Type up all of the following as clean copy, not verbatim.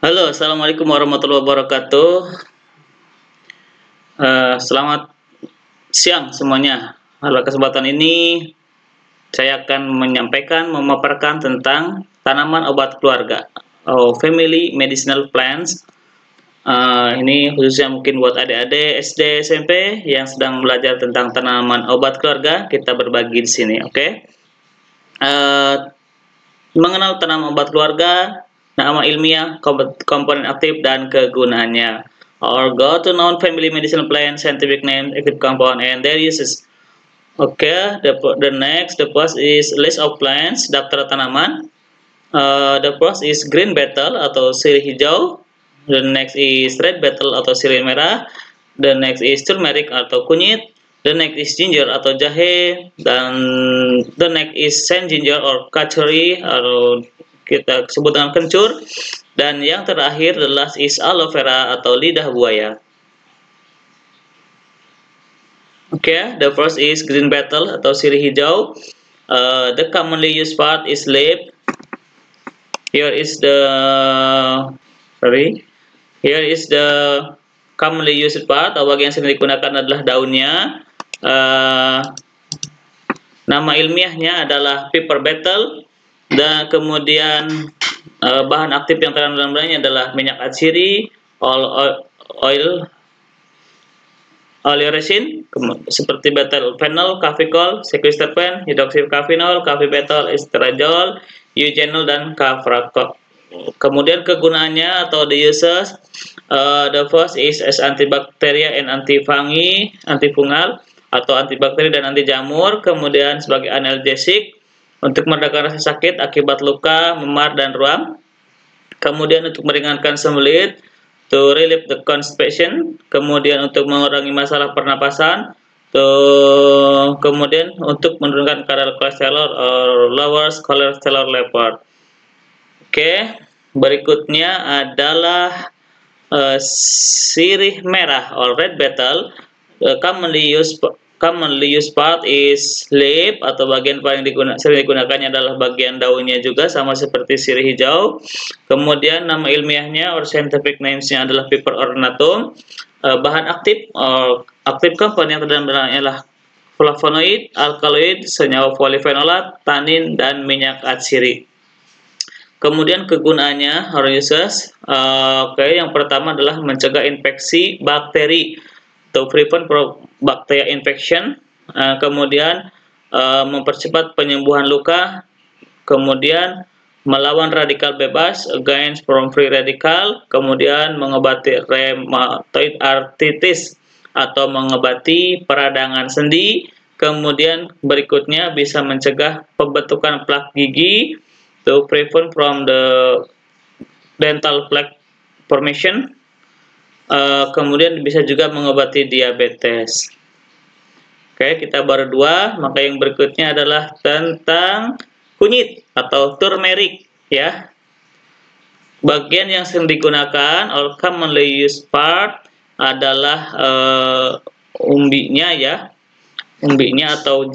Halo, assalamualaikum warahmatullahi wabarakatuh. Selamat siang semuanya. Pada kesempatan ini saya akan memaparkan tentang tanaman obat keluarga, family medicinal plants. Ini khususnya mungkin buat adik-adik SD, SMP yang sedang belajar tentang tanaman obat keluarga. Kita berbagi di sini, oke? Mengenal tanaman obat keluarga, nama ilmiah, komponen aktif, dan kegunaannya. Or go to known family medicinal plant, scientific name, active compound, and their uses. Okay, the first is list of plants, daftar tanaman. The first is green betel atau sirih hijau. The next is red betel atau sirih merah. The next is turmeric atau kunyit. The next is ginger atau jahe, dan the next is sand ginger or kachuri atau kita sebut dengan kencur, dan yang terakhir the last is aloe vera atau lidah buaya. Okay, the first is green betel atau sirih hijau. The commonly used part is leaf. Here is the commonly used part, atau bagian yang sering digunakan adalah daunnya. Nama ilmiahnya adalah piper betel, dan kemudian bahan aktif yang terkandung dalam bahannya adalah minyak atsiri, oleoresin, seperti betel phenol, kafikol, sequestrapen, hidroksikafinol, kafibetal, estradiol, eugenol, dan kafrakol. Kemudian kegunaannya atau the uses, the first is as antibacteria and antifungal atau antibakteri dan anti jamur. Kemudian sebagai analgesik untuk meredakan rasa sakit akibat luka, memar, dan ruam. Kemudian untuk meringankan sembelit, to relieve the constipation. Kemudian untuk mengurangi masalah pernapasan. Kemudian untuk menurunkan kadar kolesterol or lowers cholesterol level. Oke, berikutnya adalah sirih merah or red betel. Commonly used part is leaf atau bagian paling sering digunakannya adalah bagian daunnya juga, sama seperti sirih hijau. Kemudian nama ilmiahnya or scientific names-nya adalah Piper ornatum. Bahan aktif or active compound yang terdalam dalamnya adalah flavonoid, alkaloid, senyawa polifenolat, tanin, dan minyak atsiri. Kemudian kegunaannya or uses, yang pertama adalah mencegah infeksi bakteri, to prevent bacteria infection. Kemudian mempercepat penyembuhan luka. Kemudian melawan radikal bebas, against from free radical. Kemudian mengobati rheumatoid arthritis atau mengobati peradangan sendi. Kemudian berikutnya bisa mencegah pembentukan plak gigi, to prevent from the dental plaque formation. Kemudian bisa juga mengobati diabetes. Oke, kita baru dua, maka yang berikutnya adalah tentang kunyit atau turmeric, ya. Bagian yang sering digunakan or commonly used part adalah umbinya, ya. Umbinya atau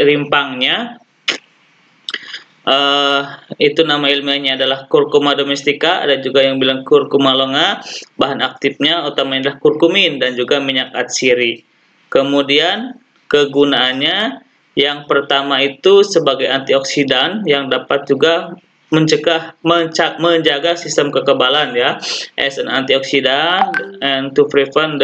rimpangnya. Itu nama ilmiahnya adalah Curcuma domestica, ada juga yang bilang Curcuma longa. Bahan aktifnya utamanya adalah kurkumin dan juga minyak atsiri. Kemudian kegunaannya yang pertama itu sebagai antioksidan yang dapat juga menjaga sistem kekebalan, ya, as an antioxidant and to prevent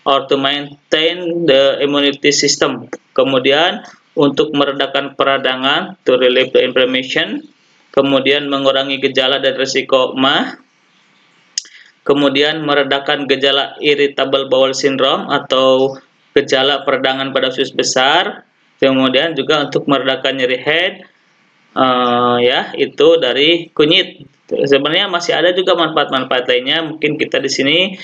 or to maintain the immunity system. Kemudian untuk meredakan peradangan, to relieve the inflammation. Kemudian mengurangi gejala dan risiko MAH. Kemudian meredakan gejala irritable bowel syndrome atau gejala peradangan pada usus besar. Kemudian juga untuk meredakan nyeri head, ya, itu dari kunyit. Sebenarnya masih ada juga manfaat-manfaat lainnya. Mungkin kita di sini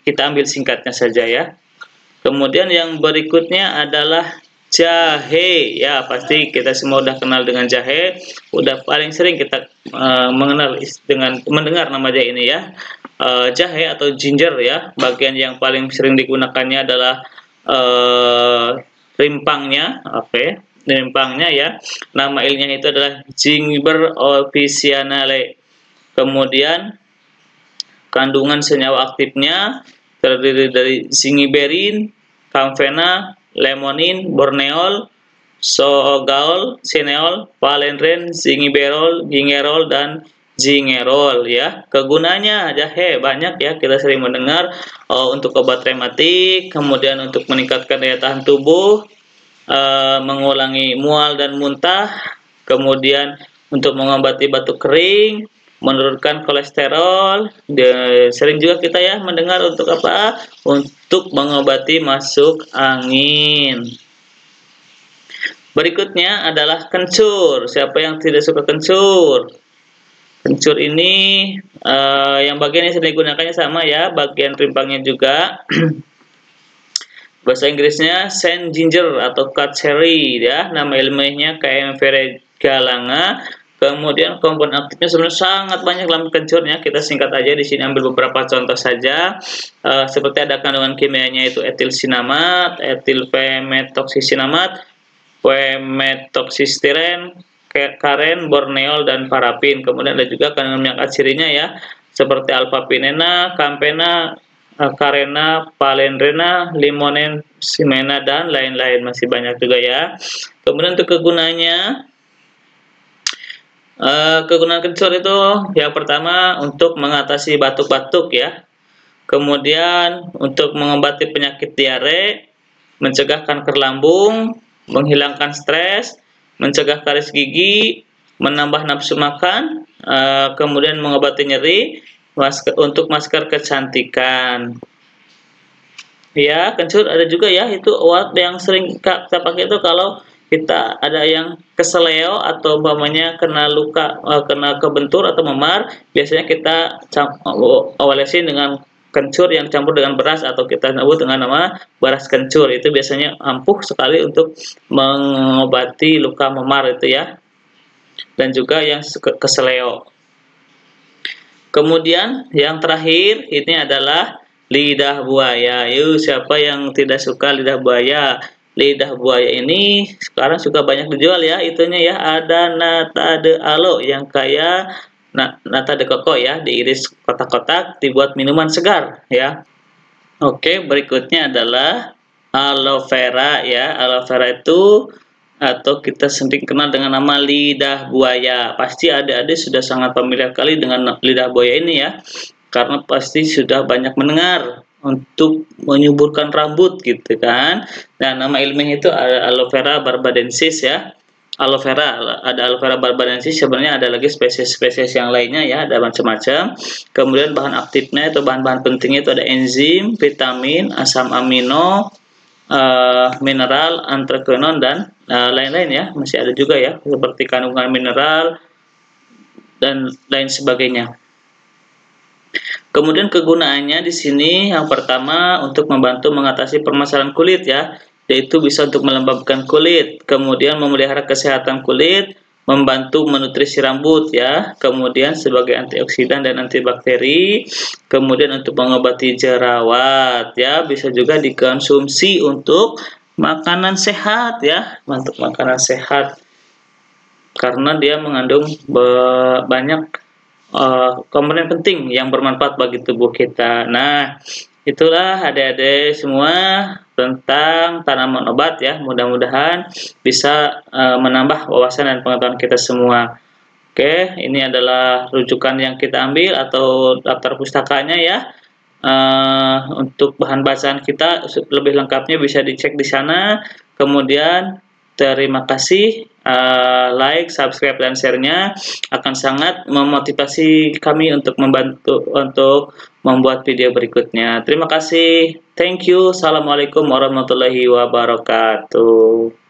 kita ambil singkatnya saja, ya. Kemudian yang berikutnya adalah jahe, ya, pasti kita semua udah kenal dengan jahe, udah paling sering kita mendengar nama jahe ini, ya. Jahe atau ginger, ya, bagian yang paling sering digunakannya adalah rimpangnya, rimpangnya, ya. Nama ilmiahnya itu adalah Gingiber officinale. Kemudian kandungan senyawa aktifnya terdiri dari zingiberin, kamfena, lemonin, borneol, sogaol, sineol, palendren, zingiberol, gingerol, dan zingerol ya. Kegunaannya jahe banyak ya, kita sering mendengar untuk obat rematik, kemudian untuk meningkatkan daya tahan tubuh, mengurangi mual dan muntah, kemudian untuk mengobati batuk kering, menurunkan kolesterol. Sering juga kita ya mendengar untuk apa? Untuk mengobati masuk angin. Berikutnya adalah kencur. Siapa yang tidak suka kencur? Kencur ini yang bagian yang sering digunakannya sama ya, bagian rimpangnya juga. Bahasa Inggrisnya sand ginger atau cut cherry ya, nama ilmiahnya Kaempferia galanga. Kemudian komponen aktifnya sebenarnya sangat banyak dalam kencurnya. Kita singkat aja di sini, ambil beberapa contoh saja. Seperti ada kandungan kimianya itu etil sinamat, etil pemetoksisinamat, pemetoksistiren, karen, borneol, dan parafin. Kemudian ada juga kandungan minyak asirinya ya, seperti alpha-pinena, kampena, karena, palendrena, limonen, simena, dan lain-lain. Masih banyak juga ya. Kemudian untuk kegunaannya, kegunaan kencur itu yang pertama untuk mengatasi batuk-batuk ya. Kemudian untuk mengobati penyakit diare, mencegah kanker lambung, menghilangkan stres, mencegah karies gigi, menambah nafsu makan, kemudian mengobati nyeri, untuk masker kecantikan. Ya, kencur ada juga ya, itu obat yang sering kita pakai itu kalau kita ada yang keseleo atau umpamanya kena luka, kena kebentur atau memar, biasanya kita olesin dengan kencur yang campur dengan beras, atau kita sebut dengan nama beras kencur. Itu biasanya ampuh sekali untuk mengobati luka memar itu ya, dan juga yang keseleo. Kemudian yang terakhir ini adalah lidah buaya. Yuk, siapa yang tidak suka lidah buaya? Lidah buaya ini sekarang suka banyak dijual ya, itunya ya, ada nata de alo yang kayak nata de koko ya, diiris kotak-kotak dibuat minuman segar ya. Oke, berikutnya adalah aloe vera ya. Aloe vera itu atau kita sering kenal dengan nama lidah buaya. Pasti adik-adik sudah sangat familiar kali dengan lidah buaya ini ya, karena pasti sudah banyak mendengar untuk menyuburkan rambut gitu kan. Nah, nama ilmiah itu aloe vera barbadensis ya. Aloe vera, ada aloe vera barbadensis, sebenarnya ada lagi spesies-spesies yang lainnya ya, ada macam-macam. Kemudian bahan aktifnya atau bahan-bahan pentingnya itu ada enzim, vitamin, asam amino, mineral, anthraquinone, dan lain-lain ya. Masih ada juga ya, seperti kandungan mineral dan lain sebagainya. Kemudian kegunaannya di sini yang pertama untuk membantu mengatasi permasalahan kulit ya, yaitu bisa untuk melembabkan kulit, kemudian memelihara kesehatan kulit, membantu menutrisi rambut ya, kemudian sebagai antioksidan dan antibakteri, kemudian untuk mengobati jerawat ya, bisa juga dikonsumsi untuk makanan sehat ya, untuk makanan sehat karena dia mengandung banyak komponen penting yang bermanfaat bagi tubuh kita. Nah, itulah adik-adik semua tentang tanaman obat ya. Mudah-mudahan bisa menambah wawasan dan pengetahuan kita semua. Oke, ini adalah rujukan yang kita ambil atau daftar pustakanya ya. Untuk bahan bacaan kita lebih lengkapnya bisa dicek di sana. Kemudian terima kasih, like, subscribe, dan share-nya akan sangat memotivasi kami untuk membantu untuk membuat video berikutnya. Terima kasih, thank you, assalamualaikum warahmatullahi wabarakatuh.